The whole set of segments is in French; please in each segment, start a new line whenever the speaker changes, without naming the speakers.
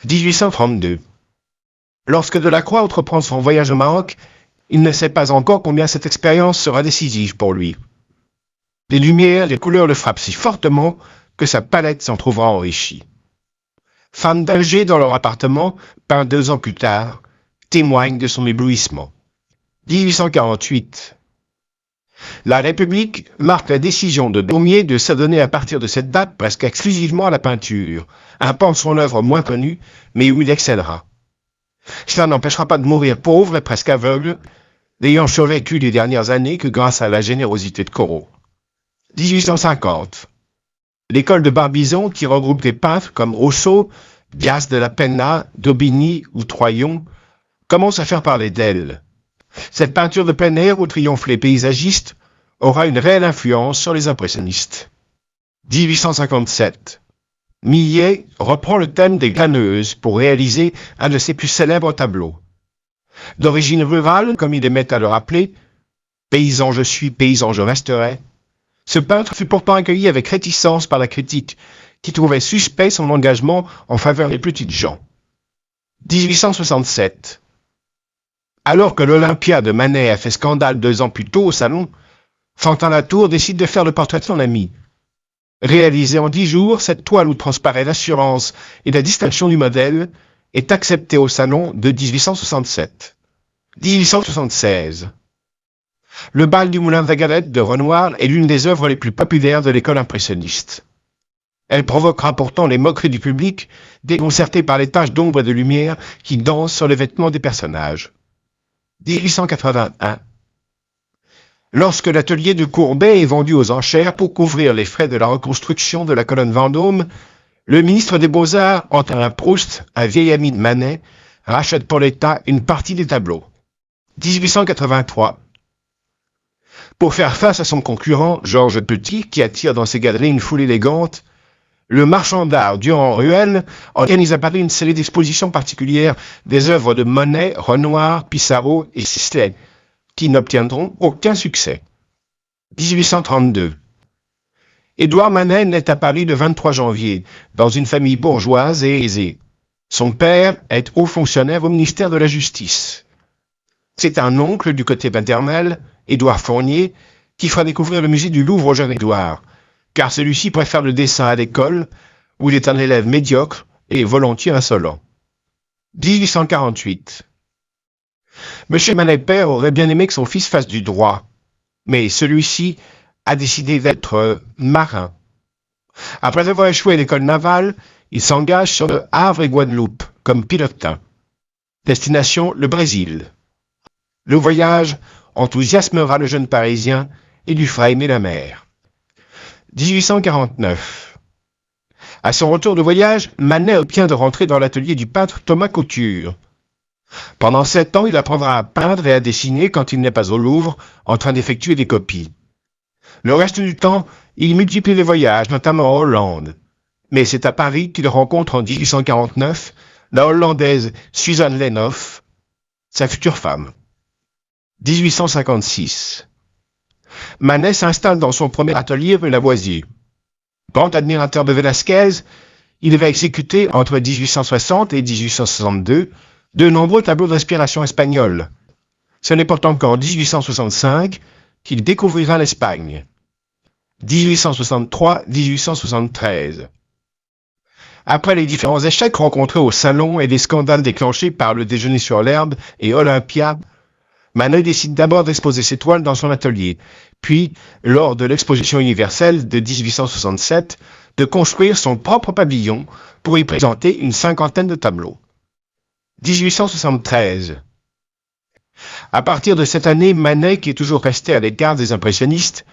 1832. Lorsque Delacroix entreprend son voyage au Maroc, il ne sait pas encore combien cette expérience sera décisive pour lui. Les lumières, les couleurs le frappent si fortement que sa palette s'en trouvera enrichie. Femme d'Alger dans leur appartement, peint 2 ans plus tard, témoigne de son éblouissement. 1848. La République marque la décision de Daumier de s'adonner à partir de cette date presque exclusivement à la peinture, un pan de son œuvre moins connu, mais où il excellera. Cela n'empêchera pas de mourir pauvre et presque aveugle, n'ayant survécu les dernières années que grâce à la générosité de Corot. 1850. L'école de Barbizon, qui regroupe des peintres comme Rousseau, Diaz de la Penna, Daubigny ou Troyon, commence à faire parler d'elle. Cette peinture de plein air où triomphent les paysagistes aura une réelle influence sur les impressionnistes. 1857. Millet reprend le thème des glaneuses pour réaliser un de ses plus célèbres tableaux. D'origine rurale, comme il aimait à le rappeler, paysan je suis, paysan je resterai, ce peintre fut pourtant accueilli avec réticence par la critique, qui trouvait suspect son engagement en faveur des petites gens. 1867. Alors que l'Olympia de Manet a fait scandale 2 ans plus tôt au salon, Fantin Latour décide de faire le portrait de son ami. Réalisée en 10 jours, cette toile où transparaît l'assurance et la distinction du modèle est acceptée au salon de 1867. 1876. Le bal du Moulin de la Galette de Renoir est l'une des œuvres les plus populaires de l'école impressionniste. Elle provoquera pourtant les moqueries du public, déconcerté par les taches d'ombre et de lumière qui dansent sur les vêtements des personnages. 1881. Lorsque l'atelier de Courbet est vendu aux enchères pour couvrir les frais de la reconstruction de la colonne Vendôme, le ministre des Beaux-Arts, Antonin Proust, un vieil ami de Manet, rachète pour l'État une partie des tableaux. 1883. Pour faire face à son concurrent, Georges Petit, qui attire dans ses galeries une foule élégante, le marchand d'art Durand-Ruel organise à Paris une série d'expositions particulières des œuvres de Monet, Renoir, Pissarro et Sisley, qui n'obtiendront aucun succès. 1832. Édouard Manet naît à Paris le 23 janvier, dans une famille bourgeoise et aisée. Son père est haut fonctionnaire au ministère de la Justice. C'est un oncle du côté paternel, Édouard Fournier, qui fera découvrir le musée du Louvre au jeune Édouard, car celui-ci préfère le dessin à l'école, où il est un élève médiocre et volontiers insolent. 1848. M. Manet père aurait bien aimé que son fils fasse du droit, mais celui-ci a décidé d'être marin. Après avoir échoué à l'école navale, il s'engage sur le Havre et Guadeloupe comme pilotin. Destination le Brésil. Le voyage enthousiasmera le jeune Parisien et lui fera aimer la mer. 1849. À son retour de voyage, Manet obtient de rentrer dans l'atelier du peintre Thomas Couture. Pendant 7 ans, il apprendra à peindre et à dessiner quand il n'est pas au Louvre, en train d'effectuer des copies. Le reste du temps, il multiplie les voyages, notamment en Hollande. Mais c'est à Paris qu'il rencontre en 1849 la Hollandaise Suzanne Lenoff, sa future femme. 1856. Manet s'installe dans son premier atelier rue Lavoisier. Grand admirateur de Velázquez, il va exécuter entre 1860 et 1862 de nombreux tableaux d'inspiration espagnole. Ce n'est pourtant qu'en 1865 qu'il découvrira l'Espagne. 1863-1873. Après les différents échecs rencontrés au salon et les scandales déclenchés par le déjeuner sur l'herbe et Olympia, Manet décide d'abord d'exposer ses toiles dans son atelier, puis, lors de l'exposition universelle de 1867, de construire son propre pavillon pour y présenter une 50aine de tableaux. 1873. À partir de cette année, Manet, qui est toujours resté à l'écart des impressionnistes,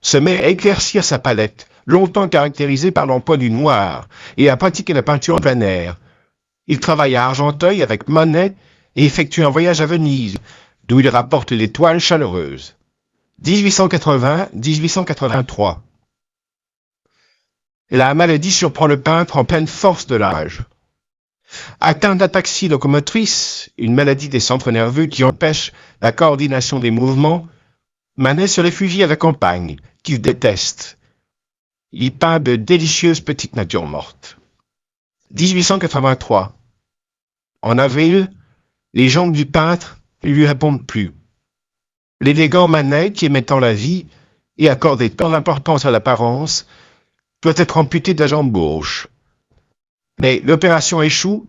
se met à éclaircir sa palette, longtemps caractérisée par l'emploi du noir, et à pratiquer la peinture en plein air. Il travaille à Argenteuil avec Monet et effectue un voyage à Venise, d'où il rapporte des toiles chaleureuses. 1880-1883. La maladie surprend le peintre en pleine force de l'âge. Atteint d'ataxie locomotrice, une maladie des centres nerveux qui empêche la coordination des mouvements, Manet se réfugie à la campagne, qu'il déteste. Il peint de délicieuses petites natures mortes. 1883. En avril, les jambes du peintre ne lui répondent plus. L'élégant Manet, qui aimait tant la vie et accordait tant d'importance à l'apparence, doit être amputé de la jambe gauche. Mais l'opération échoue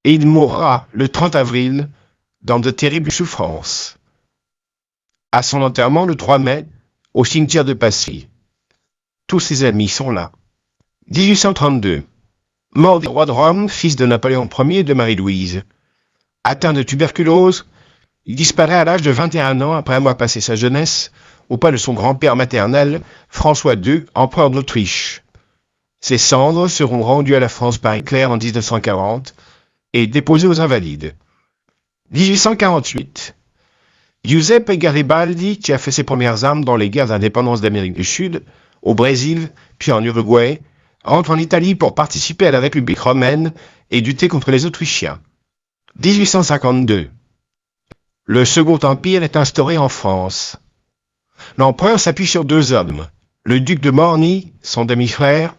et il mourra le 30 avril dans de terribles souffrances. À son enterrement le 3 mai, au cimetière de Passy. Tous ses amis sont là. 1832. Mort du roi de Rome, fils de Napoléon Ier et de Marie-Louise. Atteint de tuberculose, il disparaît à l'âge de 21 ans après avoir passé sa jeunesse auprès de son grand-père maternel, François II, empereur d'Autriche. Ses cendres seront rendues à la France par Hitler en 1940 et déposées aux Invalides. 1848. Giuseppe Garibaldi, qui a fait ses premières armes dans les guerres d'indépendance d'Amérique du Sud, au Brésil, puis en Uruguay, entre en Italie pour participer à la République romaine et lutter contre les Autrichiens. 1852. Le Second Empire est instauré en France. L'empereur s'appuie sur deux hommes, le duc de Morny, son demi-frère,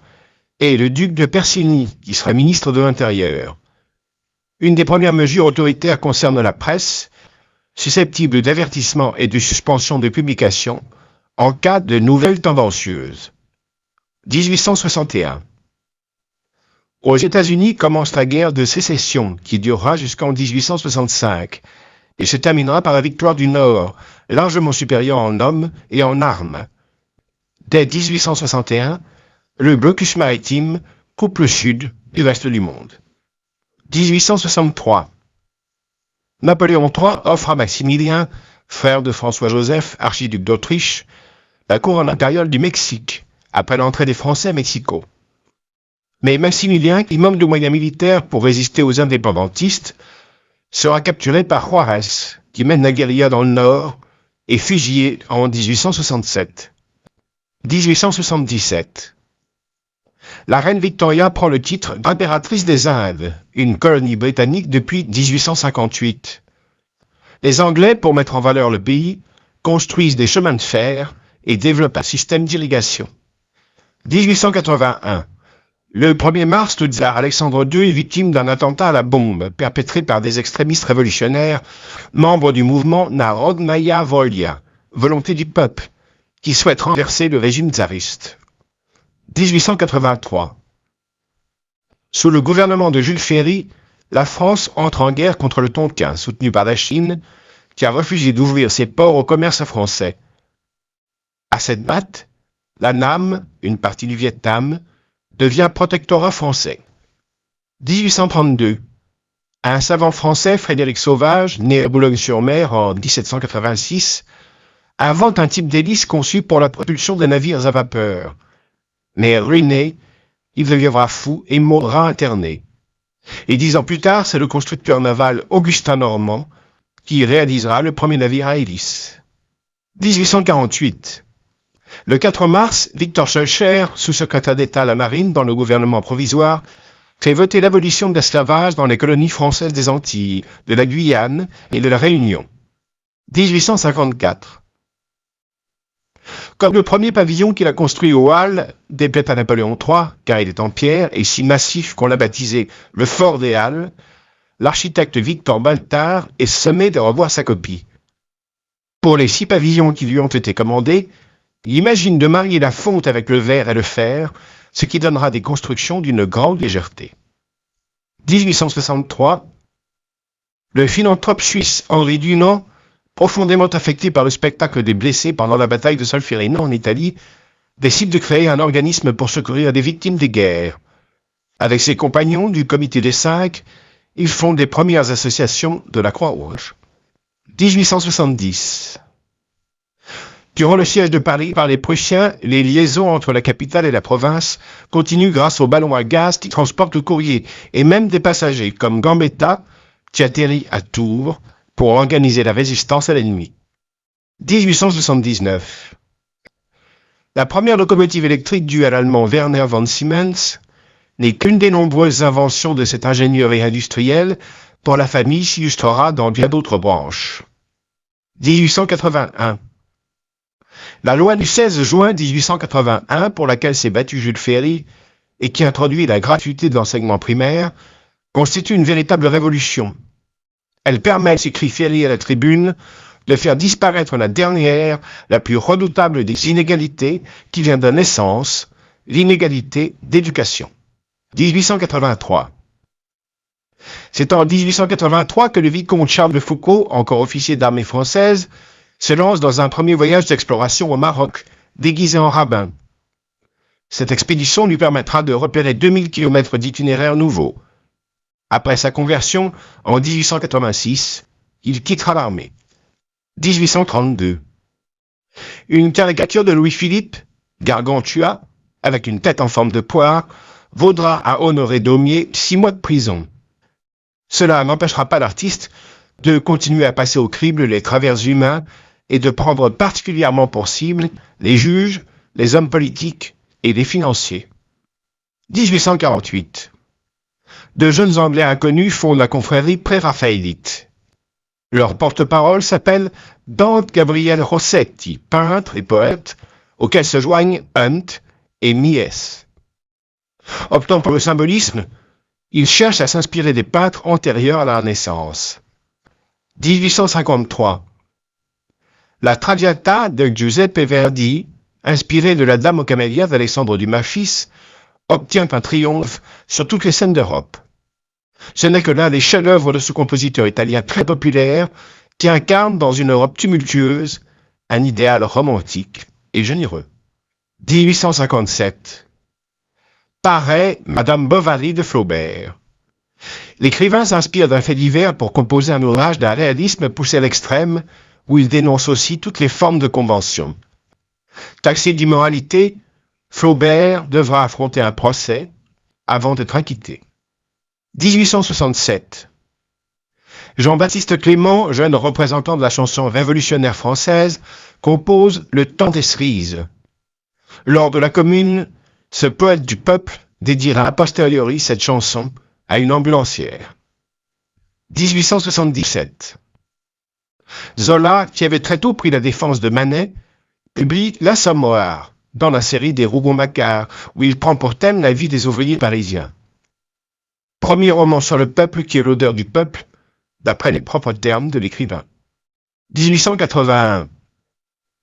et le duc de Persigny, qui sera ministre de l'Intérieur. Une des premières mesures autoritaires concerne la presse, susceptible d'avertissement et de suspension de publication en cas de nouvelles tendancieuses. 1861. Aux États-Unis commence la guerre de sécession qui durera jusqu'en 1865 et se terminera par la victoire du Nord, largement supérieure en hommes et en armes. Dès 1861, le blocus maritime coupe le Sud du reste du monde. 1863. Napoléon III offre à Maximilien, frère de François-Joseph, archiduc d'Autriche, la couronne impériale du Mexique, après l'entrée des Français à Mexico. Mais Maximilien, qui manque de moyens militaires pour résister aux indépendantistes, sera capturé par Juárez, qui mène la guérilla dans le Nord, et fusillé en 1867. 1877. La reine Victoria prend le titre d'impératrice des Indes, une colonie britannique depuis 1858. Les Anglais, pour mettre en valeur le pays, construisent des chemins de fer et développent un système d'irrigation. 1881. Le 1er mars, le tsar Alexandre II est victime d'un attentat à la bombe perpétré par des extrémistes révolutionnaires, membres du mouvement Narodnaya Volia, volonté du peuple, qui souhaite renverser le régime tsariste. 1883. Sous le gouvernement de Jules Ferry, la France entre en guerre contre le Tonkin, soutenu par la Chine, qui a refusé d'ouvrir ses ports au commerce français. À cette date, la Nam, une partie du Vietnam, devient protectorat français. 1832. Un savant français, Frédéric Sauvage, né à Boulogne-sur-Mer en 1786, invente un type d'hélice conçu pour la propulsion des navires à vapeur. Mais ruiné, il deviendra fou et mourra interné. Et 10 ans plus tard, c'est le constructeur naval Augustin Normand qui réalisera le premier navire à hélice. 1848. Le 4 mars, Victor Schœlcher, sous-secrétaire d'État à la Marine dans le gouvernement provisoire, fait voter l'abolition de l'esclavage dans les colonies françaises des Antilles, de la Guyane et de la Réunion. 1854. Comme le premier pavillon qu'il a construit aux Halles déplaît à Napoléon III, car il est en pierre et si massif qu'on l'a baptisé le Fort des Halles, l'architecte Victor Baltard est sommé de revoir sa copie. Pour les 6 pavillons qui lui ont été commandés, il imagine de marier la fonte avec le verre et le fer, ce qui donnera des constructions d'une grande légèreté. 1863. Le philanthrope suisse Henri Dunant, profondément affecté par le spectacle des blessés pendant la bataille de Solferino en Italie, décide de créer un organisme pour secourir des victimes des guerres. Avec ses compagnons du Comité des 5, ils fondent les premières associations de la Croix-Rouge. 1870. Durant le siège de Paris par les Prussiens, les liaisons entre la capitale et la province continuent grâce aux ballons à gaz qui transportent le courrier et même des passagers comme Gambetta, qui atterrit à Tours pour organiser la résistance à l'ennemi. 1879. La première locomotive électrique due à l'allemand Werner von Siemens n'est qu'une des nombreuses inventions de cet ingénieur et industriel dont la famille s'illustrera dans bien d'autres branches. 1881. La loi du 16 juin 1881, pour laquelle s'est battu Jules Ferry et qui introduit la gratuité de l'enseignement primaire, constitue une véritable révolution. Elle permet, s'écrit Ferry à la tribune, de faire disparaître la dernière, la plus redoutable des inégalités qui vient de naissance, l'inégalité d'éducation. 1883. C'est en 1883 que le vicomte Charles de Foucault, encore officier d'armée française, se lance dans un premier voyage d'exploration au Maroc, déguisé en rabbin. Cette expédition lui permettra de repérer 2000 km d'itinéraires nouveaux. Après sa conversion, en 1886, il quittera l'armée. 1832. Une caricature de Louis-Philippe, Gargantua, avec une tête en forme de poire, vaudra à Honoré Daumier 6 mois de prison. Cela n'empêchera pas l'artiste de continuer à passer au crible les travers humains et de prendre particulièrement pour cible les juges, les hommes politiques et les financiers. 1848. De jeunes Anglais inconnus fondent la confrérie pré-raphaélite. Leur porte-parole s'appelle Dante Gabriel Rossetti, peintre et poète, auquel se joignent Hunt et Mies. Optant pour le symbolisme, ils cherchent à s'inspirer des peintres antérieurs à la Renaissance. 1853. La Traviata de Giuseppe Verdi, inspirée de la Dame aux camélias d'Alessandro Dumas fils, obtient un triomphe sur toutes les scènes d'Europe. Ce n'est que l'un des chefs-d'œuvre de ce compositeur italien très populaire qui incarne dans une Europe tumultueuse un idéal romantique et généreux. 1857. Paraît Madame Bovary de Flaubert. L'écrivain s'inspire d'un fait divers pour composer un ouvrage d'un réalisme poussé à l'extrême où il dénonce aussi toutes les formes de convention. Taxé d'immoralité, Flaubert devra affronter un procès avant d'être acquitté. 1867. Jean-Baptiste Clément, jeune représentant de la chanson révolutionnaire française, compose Le Temps des cerises. Lors de la Commune, ce poète du peuple dédiera a posteriori cette chanson à une ambulancière. 1877. Zola, qui avait très tôt pris la défense de Manet, publie L'Assommoir, dans la série des Rougon-Macquart, où il prend pour thème la vie des ouvriers parisiens. Premier roman sur le peuple qui est l'odeur du peuple, d'après les propres termes de l'écrivain. 1881.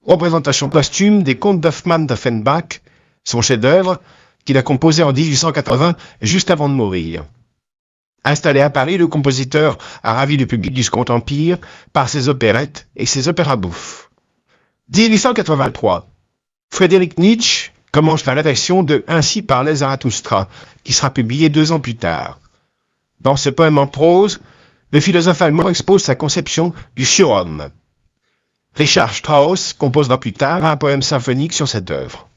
Représentation posthume des contes d'Hoffmann d'Offenbach, son chef-d'œuvre, qu'il a composé en 1880, juste avant de mourir. Installé à Paris, le compositeur a ravi le public du Second Empire par ses opérettes et ses opéras bouffes. 1883. Friedrich Nietzsche commence la rédaction de Ainsi parlait Zarathustra, qui sera publié 2 ans plus tard. Dans ce poème en prose, le philosophe allemand expose sa conception du surhomme. Richard Strauss composera plus tard un poème symphonique sur cette œuvre.